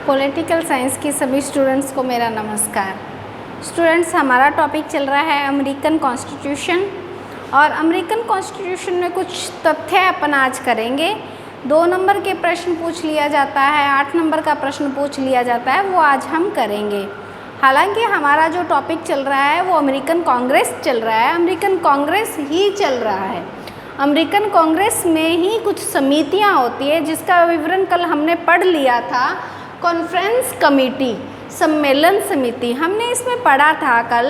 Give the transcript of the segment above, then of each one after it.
Political science की सभी students को मेरा नमस्कार। स्टूडेंट्स, हमारा टॉपिक चल रहा है अमेरिकन कॉन्स्टिट्यूशन और अमेरिकन कॉन्स्टिट्यूशन में कुछ तथ्य अपन आज करेंगे। 2 नंबर के प्रश्न पूछ लिया जाता है, 8 नंबर का प्रश्न पूछ लिया जाता है, वो आज हम करेंगे। हालांकि हमारा जो टॉपिक चल रहा है वो अमेरिकन कांग्रेस चल रहा है, अमेरिकन कांग्रेस ही चल रहा है। अमेरिकन कांग्रेस में ही कुछ समितियां होती है जिसका विवरण कल हमने पढ़ लिया था। कॉन्फ्रेंस कमेटी, सम्मेलन समिति, हमने इसमें पढ़ा था कल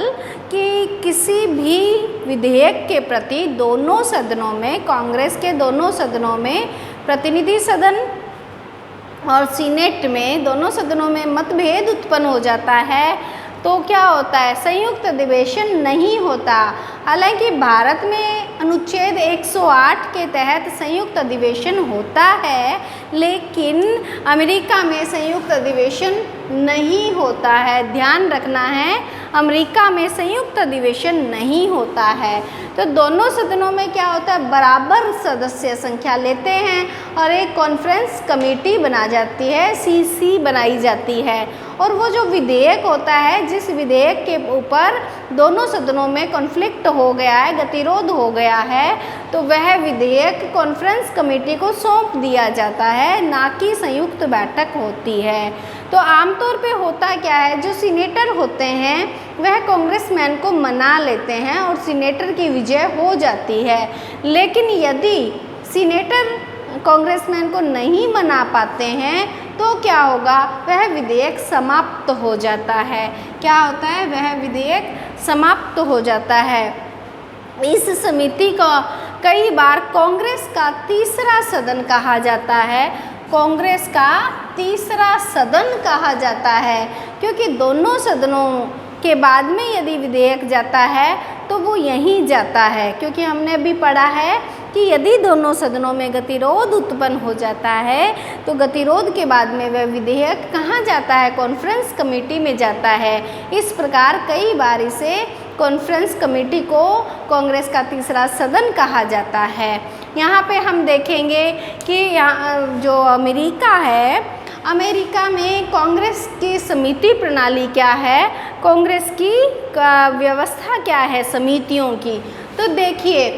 कि किसी भी विधेयक के प्रति दोनों सदनों में, कांग्रेस के दोनों सदनों में, प्रतिनिधि सदन और सीनेट में, दोनों सदनों में मतभेद उत्पन्न हो जाता है तो क्या होता है, संयुक्त अधिवेशन नहीं होता। हालांकि भारत में अनुच्छेद 108 के तहत संयुक्त अधिवेशन होता है, लेकिन अमेरिका में संयुक्त अधिवेशन नहीं होता है। ध्यान रखना है, अमेरिका में संयुक्त अधिवेशन नहीं होता है। तो दोनों सदनों में क्या होता है, बराबर सदस्य संख्या लेते हैं और एक कॉन्फ्रेंस कमेटी बना जाती है, सीसी बनाई जाती है। और वो जो विधेयक होता है, जिस विधेयक के ऊपर दोनों सदनों में कॉन्फ्लिक्ट हो गया है, गतिरोध हो गया है, तो वह विधेयक कॉन्फ्रेंस कमेटी को सौंप दिया जाता है, ना कि संयुक्त बैठक होती है। तो आमतौर पे होता क्या है, जो सीनेटर होते हैं वह कांग्रेसमैन को मना लेते हैं और सीनेटर की विजय हो जाती है। लेकिन यदि सीनेटर कांग्रेसमैन को नहीं मना पाते हैं तो क्या होगा, वह विधेयक समाप्त हो जाता है। क्या होता है, वह विधेयक समाप्त हो जाता है। इस समिति को कई बार कांग्रेस का तीसरा सदन कहा जाता है, कांग्रेस का तीसरा सदन कहा जाता है, क्योंकि दोनों सदनों के बाद में यदि विधेयक जाता है तो वो यहीं जाता है। क्योंकि हमने अभी पढ़ा है कि यदि दोनों सदनों में गतिरोध उत्पन्न हो जाता है तो गतिरोध के बाद में वह विधेयक कहाँ जाता है, कॉन्फ्रेंस कमेटी में जाता है। इस प्रकार कई बार इसे कॉन्फ्रेंस कमेटी को कांग्रेस का तीसरा सदन कहा जाता है। यहाँ पे हम देखेंगे कि यहाँ जो अमेरिका है, अमेरिका में कांग्रेस की समिति प्रणाली क्या है, कांग्रेस की व्यवस्था क्या है समितियों की। तो देखिए,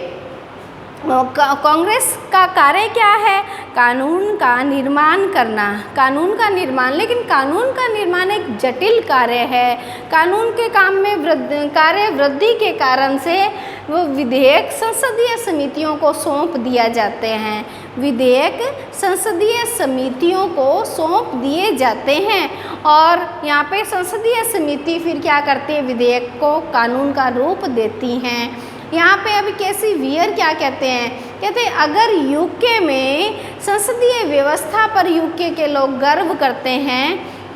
कांग्रेस का कार्य क्या है, कानून का निर्माण करना, कानून का निर्माण। लेकिन कानून का निर्माण एक जटिल कार्य है। कानून के काम में कार्य वृद्धि के कारण से वो विधेयक संसदीय समितियों को सौंप दिया जाते हैं, विधेयक संसदीय समितियों को सौंप दिए जाते हैं। और यहाँ पे संसदीय समिति फिर क्या करती है, विधेयक को कानून का रूप देती हैं। यहाँ पे अभी कैसी वियर क्या कहते हैं, कहते हैं अगर यूके में संसदीय व्यवस्था पर यूके के लोग गर्व करते हैं,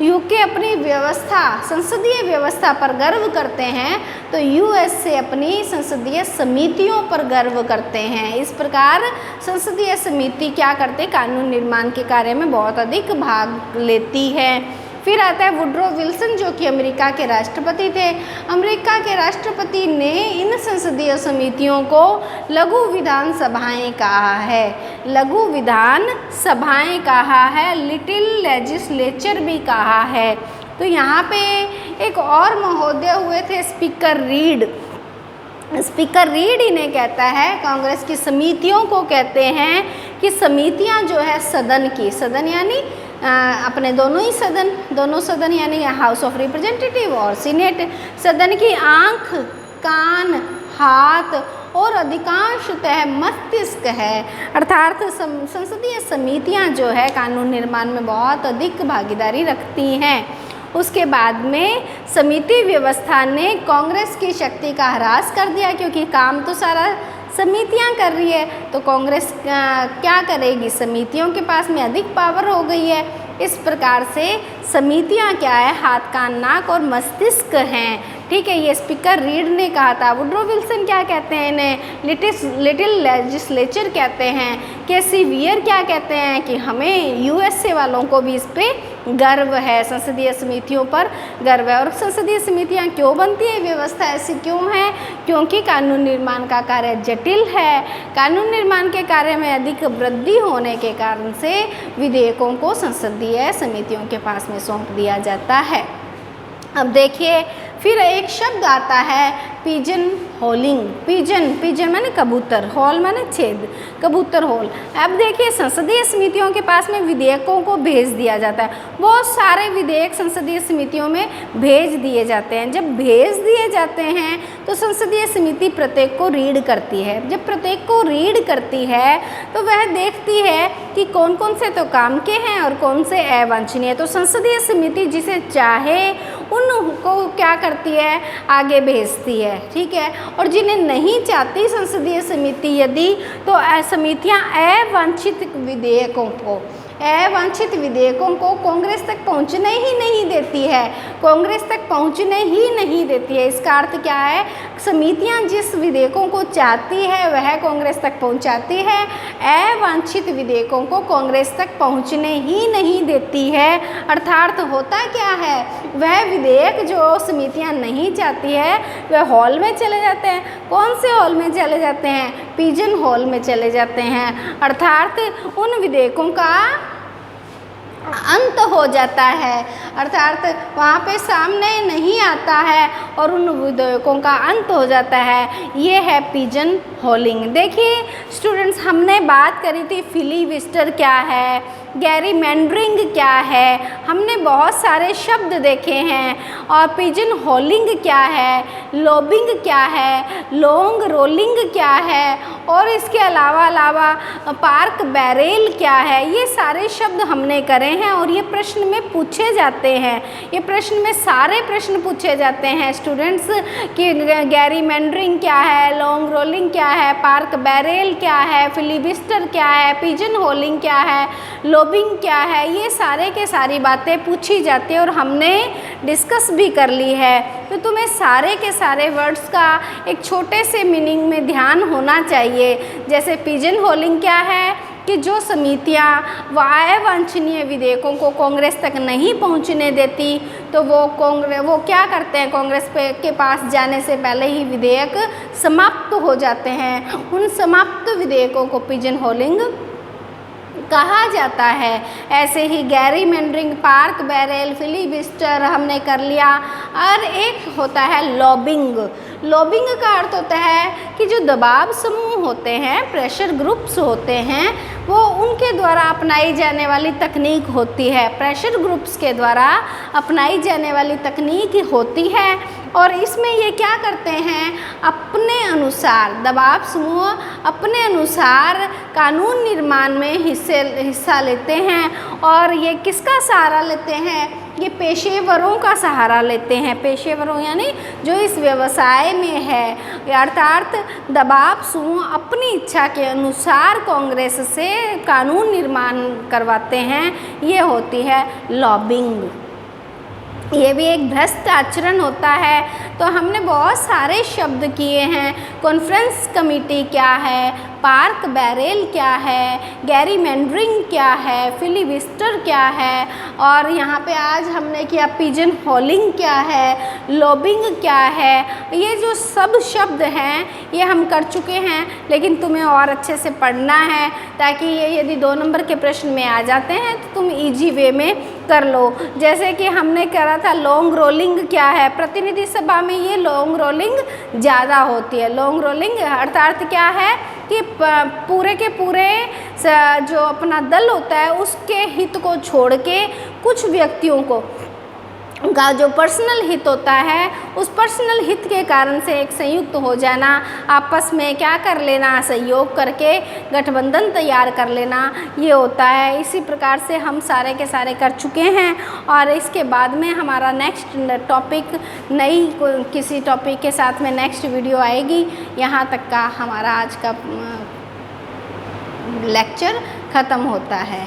यूके अपनी व्यवस्था, संसदीय व्यवस्था पर गर्व करते हैं, तो यूएस से अपनी संसदीय समितियों पर गर्व करते हैं। इस प्रकार संसदीय समिति क्या करते, कानून निर्माण के कार्य में बहुत अधिक भाग लेती है। फिर आता है वुड्रो विल्सन, जो कि अमेरिका के राष्ट्रपति थे। अमेरिका के राष्ट्रपति ने इन संसदीय समितियों को लघु विधान सभाएँ कहा है, लघु विधान सभाएँ कहा है, लिटिल लेजिस्लेचर भी कहा है। तो यहाँ पे एक और महोदय हुए थे, स्पीकर रीड। स्पीकर रीड इन्हें कहता है, कांग्रेस की समितियों को कहते हैं कि समितियाँ जो है सदन की, सदन यानी अपने दोनों ही सदन, दोनों सदन यानी हाउस ऑफ रिप्रेजेंटेटिव और सीनेट, सदन की आँख, कान, हाथ और अधिकांशतः मस्तिष्क है। अर्थात संसदीय समितियां जो है कानून निर्माण में बहुत अधिक भागीदारी रखती हैं। उसके बाद में समिति व्यवस्था ने कांग्रेस की शक्ति का ह्रास कर दिया, क्योंकि काम तो सारा समितियां कर रही है, तो कांग्रेस क्या करेगी, समितियों के पास में अधिक पावर हो गई है। इस प्रकार से समितियां क्या है, हाथ, कान, नाक और मस्तिष्क हैं। ठीक है, ये स्पीकर रीड ने कहा था। वुड्रो विल्सन क्या कहते हैं, इन्हें लिटिल लेजिस्लेचर कहते हैं। केसी वियर क्या कहते हैं कि हमें यूएसए वालों को भी इस पर गर्व है, संसदीय समितियों पर गर्व है। और संसदीय समितियां क्यों बनती है, व्यवस्था ऐसी क्यों है, क्योंकि कानून निर्माण का कार्य जटिल है। कानून निर्माण के कार्य में अधिक वृद्धि होने के कारण से विधेयकों को संसदीय समितियों के पास में सौंप दिया जाता है। अब देखिए, फिर एक शब्द आता है पिजन होलिंग। पिजन माने कबूतर, होल माने छेद, कबूतर होल। अब देखिए, संसदीय समितियों के पास में विधेयकों को भेज दिया जाता है। बहुत सारे विधेयक संसदीय समितियों में भेज दिए जाते हैं। जब भेज दिए जाते हैं तो संसदीय समिति प्रत्येक को रीड करती है। जब प्रत्येक को रीड करती है तो वह देखती है कि कौन कौन से तो काम के हैं और कौन से अवांछनीय। तो संसदीय समिति जिसे चाहे उनको क्या करती है, आगे भेजती है, ठीक है। और जिन्हें नहीं चाहती संसदीय समिति यदि, तो समितियां अवांछित विधेयकों को कांग्रेस तक पहुंचने ही नहीं देती है, कांग्रेस तक पहुंचने ही नहीं देती है। इसका अर्थ क्या है, समितियां जिस विधेयकों को चाहती है वह कांग्रेस तक पहुंचाती है, अवांछित विधेयकों को कांग्रेस तक पहुंचने ही नहीं देती है। अर्थात होता क्या है, वह विधेयक जो समितियां नहीं चाहती है वह हॉल में चले जाते हैं। कौन से हॉल में चले जाते हैं, पिजन हॉल में चले जाते हैं। अर्थात उन विधेयकों का अंत हो जाता है, अर्थात वहाँ पे सामने नहीं आता है और उन विधेयकों का अंत हो जाता है। ये है पिजन होलिंग। देखिए स्टूडेंट्स, हमने बात करी थी फिलीबस्टर क्या है, गैरीमैंडरिंग क्या है, हमने बहुत सारे शब्द देखे हैं। और पिजन होलिंग क्या है, लॉबिंग क्या है, लॉन्ग रोलिंग क्या है, और इसके अलावा पार्क बैरेल क्या है, ये सारे शब्द हमने करे हैं और ये प्रश्न में पूछे जाते हैं। ये प्रश्न में सारे प्रश्न पूछे जाते हैं स्टूडेंट्स कि गैरीमैंडरिंग क्या है, लॉन्ग रोलिंग क्या है, पार्क बैरेल क्या है, फिलीबस्टर क्या है, पिजन होलिंग क्या है, लॉबिंग क्या है, ये सारे के सारी बातें पूछी जाती है और हमने डिस्कस भी कर ली है। तो तुम्हें सारे के सारे वर्ड्स का एक छोटे से मीनिंग में ध्यान होना चाहिए। जैसे पिजन होलिंग क्या है कि जो समितियां अवांछनीय विधेयकों को कांग्रेस तक नहीं पहुंचने देती तो वो क्या करते हैं, कांग्रेस के पास जाने से पहले ही विधेयक समाप्त हो जाते हैं। उन समाप्त विधेयकों को पिजन होलिंग कहा जाता है। ऐसे ही गैरीमैंडरिंग, पार्क बैरेल, फिलीबस्टर हमने कर लिया। और एक होता है लॉबिंग। लॉबिंग का अर्थ होता है कि जो दबाव समूह होते हैं, प्रेशर ग्रुप्स होते हैं, वो उनके द्वारा अपनाई जाने वाली तकनीक होती है। प्रेशर ग्रुप्स के द्वारा अपनाई जाने वाली तकनीक होती है और इसमें ये क्या करते हैं, अपने अनुसार दबाव समूह अपने अनुसार कानून निर्माण में हिस्सा लेते हैं। और ये किसका सहारा लेते हैं, ये पेशेवरों का सहारा लेते हैं। पेशेवरों यानी जो इस व्यवसाय में है, अर्थात दबाव समूह अपनी इच्छा के अनुसार कांग्रेस से कानून निर्माण करवाते हैं। ये होती है लॉबिंग। ये भी एक भ्रष्ट आचरण होता है। तो हमने बहुत सारे शब्द किए हैं। कॉन्फ्रेंस कमेटी क्या है, पार्क बैरेल क्या है, गैरीमैंडरिंग क्या है, फिलीबस्टर क्या है, और यहाँ पे आज हमने किया पिजन होलिंग क्या है, लॉबिंग क्या है। ये जो सब शब्द हैं ये हम कर चुके हैं, लेकिन तुम्हें और अच्छे से पढ़ना है ताकि ये यदि 2 नंबर के प्रश्न में आ जाते हैं तो तुम इजी वे में कर लो। जैसे कि हमने करा था लॉन्ग रोलिंग क्या है, प्रतिनिधि सभा में ये लॉन्ग रोलिंग ज़्यादा होती है। लॉन्ग रोलिंग अर्थ क्या है कि पूरे के पूरे जो अपना दल होता है उसके हित को छोड़ के कुछ व्यक्तियों को उनका जो पर्सनल हित होता है उस पर्सनल हित के कारण से एक संयुक्त हो जाना, आपस में क्या कर लेना, सहयोग करके गठबंधन तैयार कर लेना, ये होता है। इसी प्रकार से हम सारे के सारे कर चुके हैं और इसके बाद में हमारा नेक्स्ट टॉपिक नई किसी टॉपिक के साथ में नेक्स्ट वीडियो आएगी। यहाँ तक का हमारा आज का लेक्चर ख़त्म होता है।